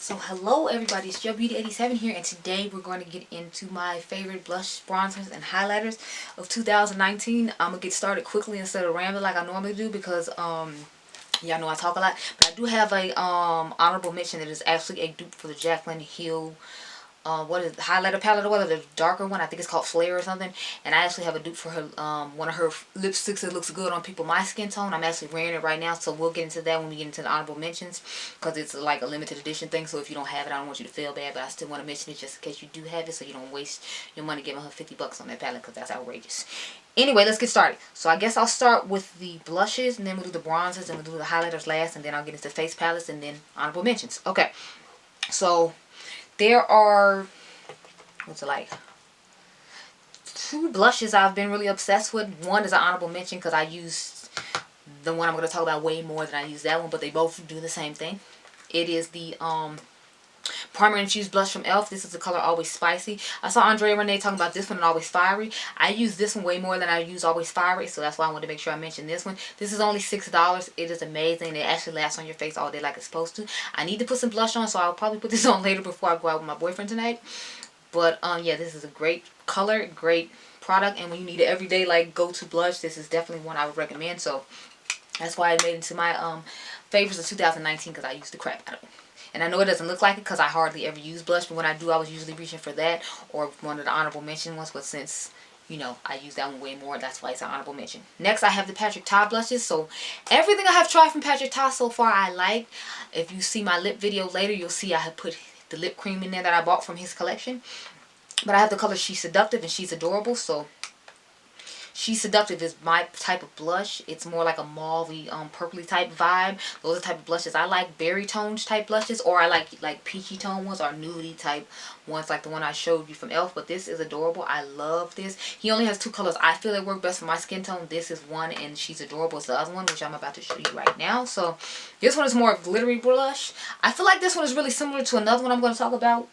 So hello everybody, it's JoBeauty87 here, and today we're going to get into my favorite blush, bronzers, and highlighters of 2019. I'm going to get started quickly instead of rambling like I normally do because y'all know I talk a lot. But I do have a honorable mention that is actually a dupe for the Jaclyn Hill what is it, highlighter palette or whatever, the darker one. I think it's called Flare or something. And I actually have a dupe for her, one of her lipsticks that looks good on people my skin tone. I'm actually wearing it right now, so we'll get into that when we get into the honorable mentions, because it's like a limited edition thing. So if you don't have it, I don't want you to feel bad, but I still want to mention it just in case you do have it, so you don't waste your money giving her 50 bucks on that palette, because that's outrageous. Anyway, let's get started. So I guess I'll start with the blushes, and then we'll do the bronzers, and we'll do the highlighters last, and then I'll get into face palettes, and then honorable mentions. Okay, so there are, what's it like, two blushes I've been really obsessed with. One is an honorable mention because I use the one I'm going to talk about way more than I use that one, but they both do the same thing. It is the Primer Infused Blush from e.l.f. This is the color Always Spicy. I saw Andrea Renee talking about this one and Always Fiery. I use this one way more than I use Always Fiery, so that's why I wanted to make sure I mentioned this one. This is only $6. It is amazing. It actually lasts on your face all day like it's supposed to. I need to put some blush on, so I'll probably put this on later before I go out with my boyfriend tonight. But yeah, this is a great color, great product, and when you need it every day, like go-to blush, this is definitely one I would recommend. So that's why I made it into my favorites of 2019, because I used the crap out of it. And I know it doesn't look like it because I hardly ever use blush, but when I do, I was usually reaching for that or one of the honorable mention ones. But since, you know, I use that one way more, that's why it's an honorable mention. Next, I have the Patrick Ta blushes. So everything I have tried from Patrick Ta so far, I like. If you see my lip video later, you'll see I have put the lip cream in there that I bought from his collection. But I have the color She's Seductive and She's Adorable. So She's Seductive is my type of blush. It's more like a mauvey, purpley type vibe. Those are the type of blushes I like. Berry toned type blushes, or I like peachy tone ones, or nudie type ones like the one I showed you from e.l.f. But this is adorable. I love this. He only has two colors I feel that work best for my skin tone. This is one, and She's Adorable is the other one, which I'm about to show you right now. So this one is more glittery blush. I feel like this one is really similar to another one I'm going to talk about.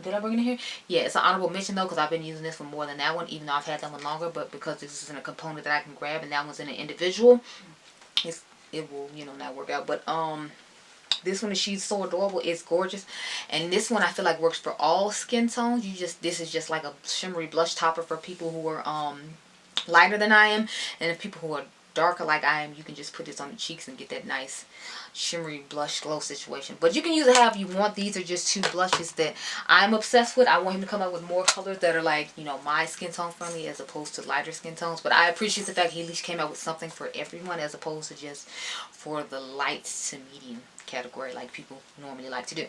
Did I bring it in here? Yeah, it's an honorable mention though, because I've been using this for more than that one, even though I've had that one longer. But because this is in a component that I can grab and that one's in an individual, it will, you know, not work out. But this one is She's So Adorable. It's gorgeous, and this one I feel like works for all skin tones. This is just like a shimmery blush topper for people who are lighter than I am, and if people who are darker like I am, you can just put this on the cheeks and get that nice shimmery blush glow situation. But you can use it however you want. These are just two blushes that I'm obsessed with. I want him to come out with more colors that are like, you know, my skin tone friendly as opposed to lighter skin tones. But I appreciate the fact he at least came out with something for everyone as opposed to just for the light to medium category like people normally like to do.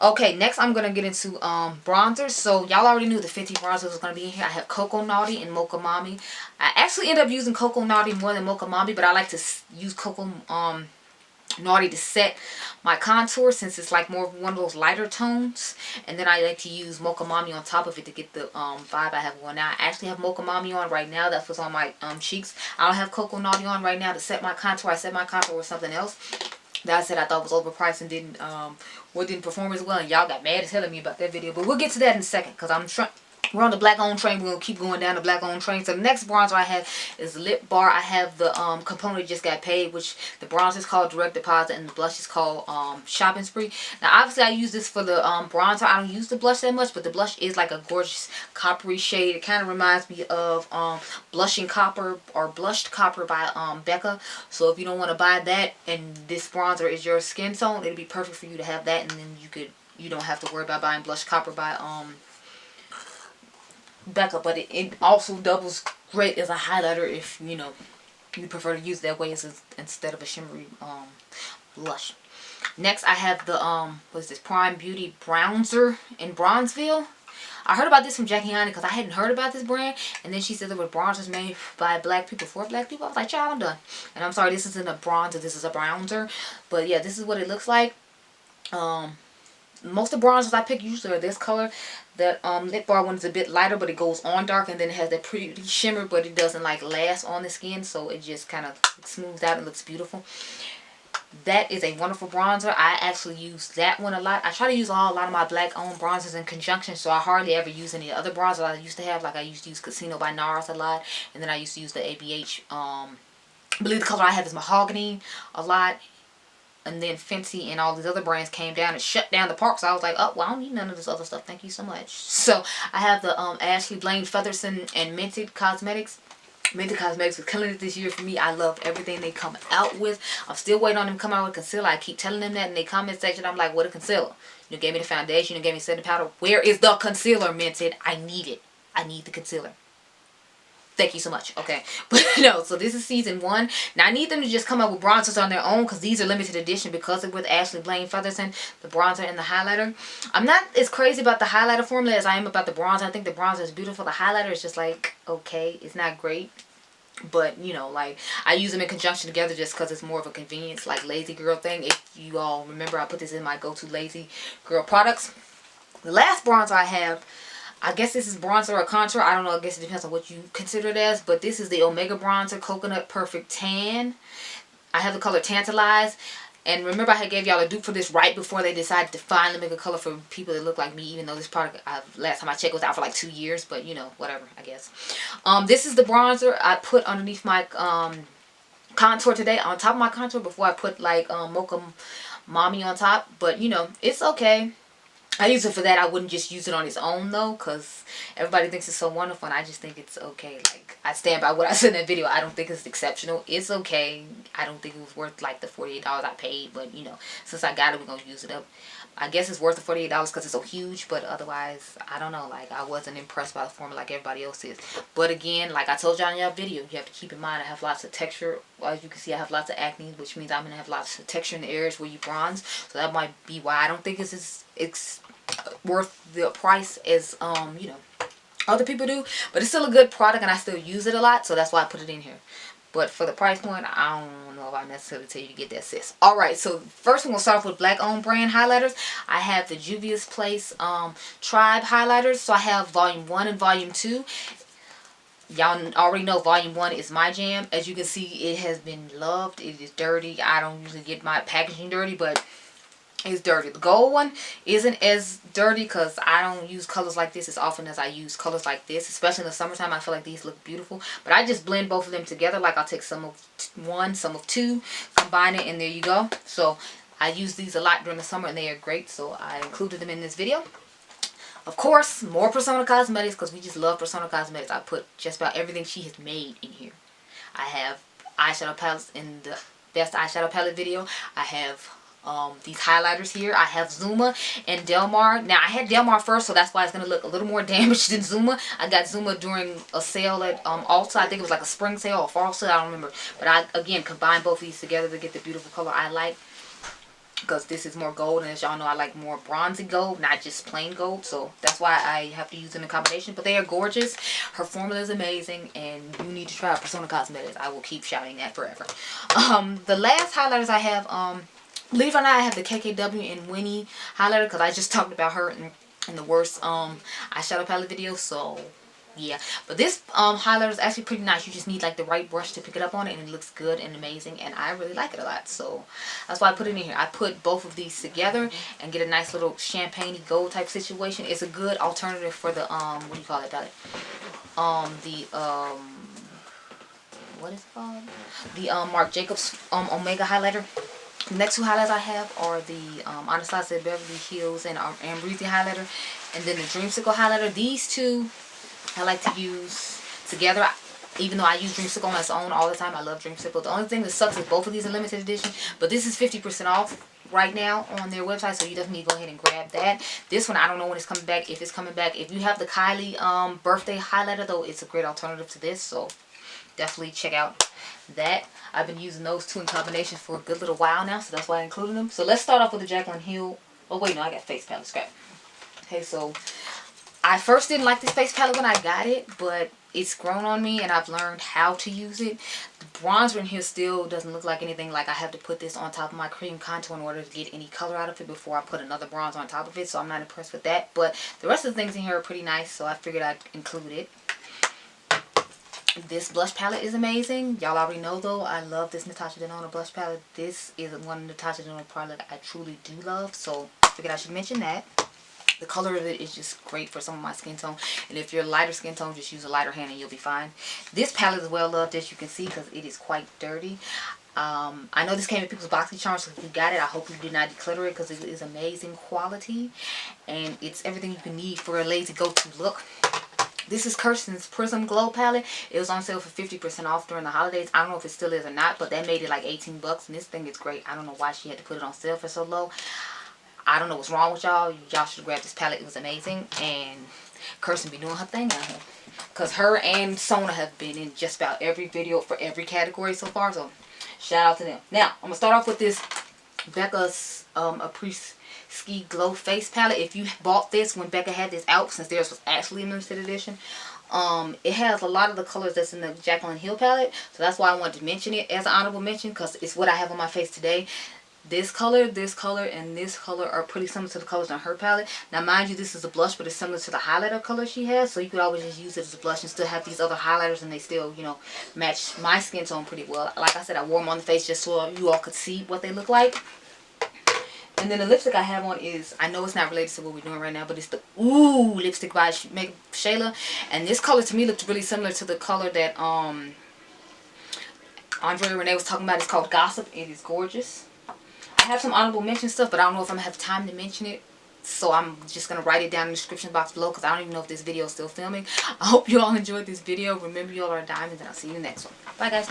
Okay, next I'm gonna get into bronzers. So y'all already knew the 50 bronzers was gonna be in here. I have Cocoa Naughty and Mocha Mommy. I actually end up using Cocoa Naughty more than Mocha Mommy, but I like to use Cocoa Naughty to set my contour, since it's like more of one of those lighter tones, and then I like to use Mocha Mommy on top of it to get the vibe I have going now. I actually have Mocha Mommy on right now. That's what's on my cheeks. I don't have Cocoa Naughty on right now to set my contour. I set my contour with something else that I said I thought was overpriced and didn't perform as well, and y'all got mad as hell at me about that video. But we'll get to that in a second, because we're on the black owned train. We're going to keep going down the black owned train. So the next bronzer I have is Lip Bar. I have the component Just Got Paid, which the bronzer is called Direct Deposit and the blush is called Shopping Spree. Now obviously I use this for the bronzer. I don't use the blush that much, but the blush is like a gorgeous coppery shade. It kind of reminds me of Blushing Copper or Blushed Copper by Becca. So if you don't want to buy that and this bronzer is your skin tone, it'll be perfect for you to have that, and then you don't have to worry about buying Blushed Copper by Becca. But it also doubles great as a highlighter if you know you prefer to use that way instead of a shimmery blush. Next I have the what's this, Prime Beauty Bronzer in Bronzeville. I heard about this from Jackie Honey because I hadn't heard about this brand, and then she said there were bronzers made by black people for black people. I was like, child, I'm done. And I'm sorry, this isn't a bronzer, this is a bronzer. But yeah, this is what it looks like. Most of the bronzers I pick usually are this color. That Lip Bar one is a bit lighter, but it goes on dark, and then it has that pretty shimmer, but it doesn't like last on the skin, so it just kind of smooths out and looks beautiful. That is a wonderful bronzer. I actually use that one a lot. I try to use a lot of my black owned bronzers in conjunction, so I hardly ever use any other bronzers I used to have. Like I used to use Casino by NARS a lot, and then I used to use the ABH. I believe the color I have is Mahogany a lot. and then Fenty and all these other brands came down and shut down the park. So I was like, oh, well, I don't need none of this other stuff. Thank you so much. So I have the Ashley Blaine Featherson and Minted Cosmetics. Minted Cosmetics was killing it this year for me. I love everything they come out with. I'm still waiting on them to come out with concealer. I keep telling them that in the comment section. I'm like, what a concealer. You gave me the foundation. You gave me setting powder. Where is the concealer, Minted? I need it. I need the concealer. Thank you so much. Okay. But no, so this is season 1. Now I need them to just come up with bronzers on their own because these are limited edition because of with Ashley Blaine Featherson, the bronzer and the highlighter. I'm not as crazy about the highlighter formula as I am about the bronzer. I think the bronzer is beautiful. The highlighter is just like, okay, it's not great. But, you know, like, I use them in conjunction together just because it's more of a convenience, like, lazy girl thing. If you all remember, I put this in my go-to lazy girl products. The last bronzer I have, I guess this is bronzer or contour. I don't know. I guess it depends on what you consider it as. But this is the Omega Bronzer Coconut Perfect Tan. I have the color Tantalize. And remember, I had gave y'all a dupe for this right before they decided to finally make a color for people that look like me. Even though this product, last time I checked, was out for like 2 years. But, you know, whatever, I guess. This is the bronzer I put underneath my contour today. On top of my contour before I put, like, Mocha Mommy on top. But, you know, it's okay. I use it for that. I wouldn't just use it on its own, though, because everybody thinks it's so wonderful, and I just think it's okay. Like, I stand by what I said in that video. I don't think it's exceptional. It's okay. I don't think it was worth, like, the $48 I paid, but, you know, since I got it, we're going to use it up. I guess it's worth the $48 because it's so huge, but otherwise, I don't know. Like, I wasn't impressed by the formula like everybody else is. But, again, like I told y'all in your video, you have to keep in mind I have lots of texture. Well, as you can see, I have lots of acne, which means I'm going to have lots of texture in the areas where you bronze. So that might be why I don't think it's worth the price as you know, other people do. But it's still a good product and I still use it a lot, so that's why I put it in here. But for the price point, I don't know if I necessarily tell you to get that, sis. Alright, so first we're going to start off with black owned brand highlighters. I have the Juvia's Place Tribe highlighters. So I have volume 1 and volume 2. Y'all already know volume 1 is my jam. As you can see, it has been loved. It is dirty. I don't usually get my packaging dirty, but it's dirty. The gold one isn't as dirty because I don't use colors like this as often as I use colors like this. Especially in the summertime, I feel like these look beautiful. But I just blend both of them together. Like I'll take some of one, some of two, combine it, and there you go. So I use these a lot during the summer and they are great. So I included them in this video. Of course, more Persona Cosmetics because we just love Persona Cosmetics. I put just about everything she has made in here. I have eyeshadow palettes in the best eyeshadow palette video. I have these highlighters here. I have Zuma and Delmar. Now I had Delmar first, so that's why it's going to look a little more damaged than Zuma. I got Zuma during a sale at Ulta. I think it was like a spring sale or fall sale, I don't remember. But I again combined both of these together to get the beautiful color I like, because this is more gold, and as y'all know, I like more bronzy gold, not just plain gold. So that's why I have to use them in combination. But they are gorgeous. Her formula is amazing, and you need to try Persona Cosmetics. I will keep shouting that forever. The last highlighters I have, believe it or not, I have the KKW and Winnie highlighter because I just talked about her in the worst eyeshadow palette video. So yeah, but this highlighter is actually pretty nice. You just need like the right brush to pick it up on it, and it looks good and amazing, and I really like it a lot. So that's why I put it in here. I put both of these together and get a nice little champagne gold type situation. It's a good alternative for the what do you call it, palette? What is it called? The Marc Jacobs Omega highlighter. The next two highlighters I have are the Anastasia Beverly Hills and Ambrosia highlighter, and then the Dreamsicle highlighter. These two I like to use together, even though I use Dreamsicle on its own all the time. I love Dreamsicle. The only thing that sucks is both of these are limited edition, but this is 50% off right now on their website, so you definitely need to go ahead and grab that. This one, I don't know when it's coming back, if it's coming back. If you have the Kylie birthday highlighter, though, it's a great alternative to this, so definitely check out that. I've been using those two in combination for a good little while now, so that's why I included them. So let's start off with the Jaclyn Hill. Oh wait, no, I got face palette, scrap. Okay, so I first didn't like this face palette when I got it, but it's grown on me and I've learned how to use it. The bronzer in here still doesn't look like anything. Like I have to put this on top of my cream contour in order to get any color out of it before I put another bronzer on top of it, so I'm not impressed with that. But the rest of the things in here are pretty nice, so I figured I'd include it. This blush palette is amazing. Y'all already know, though, I love this Natasha Denona blush palette. This is one of Natasha Denona products I truly do love, so I figured I should mention that. The color of it is just great for some of my skin tone. And if you're a lighter skin tone, just use a lighter hand and you'll be fine. This palette is well loved, as you can see, because it is quite dirty. I know this came in people's boxy charms, so if you got it, I hope you did not declutter it because it is amazing quality. And it's everything you can need for a lazy go-to look. This is Kirsten's Prism Glow palette. It was on sale for 50% off during the holidays. I don't know if it still is or not, but they made it like 18 bucks. And this thing is great. I don't know why she had to put it on sale for so low. I don't know what's wrong with y'all. Y'all should grab this palette. It was amazing. And Kirsten be doing her thing out here. Because her and Sona have been in just about every video for every category so far. So shout out to them. Now, I'm going to start off with this Becca's Ski Glow Face Palette. If you bought this when Becca had this out, since theirs was actually a limited edition, it has a lot of the colors that's in the Jaclyn Hill palette. So that's why I wanted to mention it as an honorable mention, because it's what I have on my face today. This color, and this color are pretty similar to the colors on her palette. Now, mind you, this is a blush, but it's similar to the highlighter color she has. So you could always just use it as a blush and still have these other highlighters, and they still, you know, match my skin tone pretty well. Like I said, I wore them on the face just so you all could see what they look like. And then the lipstick I have on is, I know it's not related to what we're doing right now, but it's the Ooh lipstick by Shayla. And this color to me looked really similar to the color that Andrea Renee was talking about. It's called Gossip. It is gorgeous. I have some honorable mention stuff, but I don't know if I'm going to have time to mention it. So I'm just going to write it down in the description box below, because I don't even know if this video is still filming. I hope you all enjoyed this video. Remember, you all are diamonds, and I'll see you in the next one. Bye, guys.